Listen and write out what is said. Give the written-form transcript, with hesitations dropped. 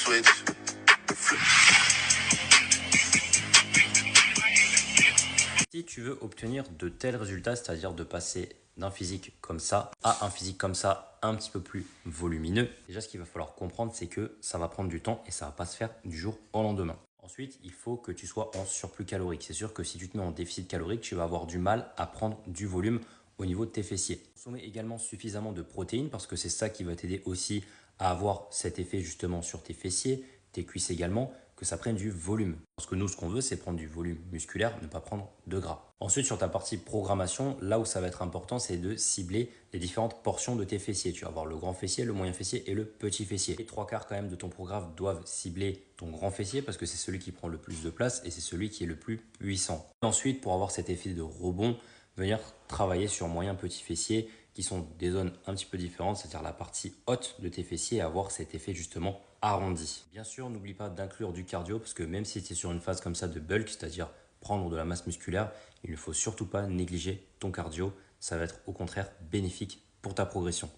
switch. Si tu veux obtenir de tels résultats, c'est-à-dire de passer d'un physique comme ça à un physique comme ça, un petit peu plus volumineux, déjà ce qu'il va falloir comprendre, c'est que ça va prendre du temps et ça va pas se faire du jour au lendemain. Ensuite, il faut que tu sois en surplus calorique. C'est sûr que si tu te mets en déficit calorique, tu vas avoir du mal à prendre du volume au niveau de tes fessiers. Consommer également suffisamment de protéines parce que c'est ça qui va t'aider aussi à avoir cet effet justement sur tes fessiers, tes cuisses également, que ça prenne du volume. Parce que nous, ce qu'on veut, c'est prendre du volume musculaire, ne pas prendre de gras. Ensuite, sur ta partie programmation, là où ça va être important, c'est de cibler les différentes portions de tes fessiers. Tu vas avoir le grand fessier, le moyen fessier et le petit fessier. Les 3/4 quand même de ton programme doivent cibler ton grand fessier parce que c'est celui qui prend le plus de place et c'est celui qui est le plus puissant. Ensuite, pour avoir cet effet de rebond, venir travailler sur moyen petit fessier qui sont des zones un petit peu différentes, c'est-à-dire la partie haute de tes fessiers et avoir cet effet justement arrondi. Bien sûr, n'oublie pas d'inclure du cardio parce que même si tu es sur une phase comme ça de bulk, c'est-à-dire prendre de la masse musculaire, il ne faut surtout pas négliger ton cardio. Ça va être au contraire bénéfique pour ta progression.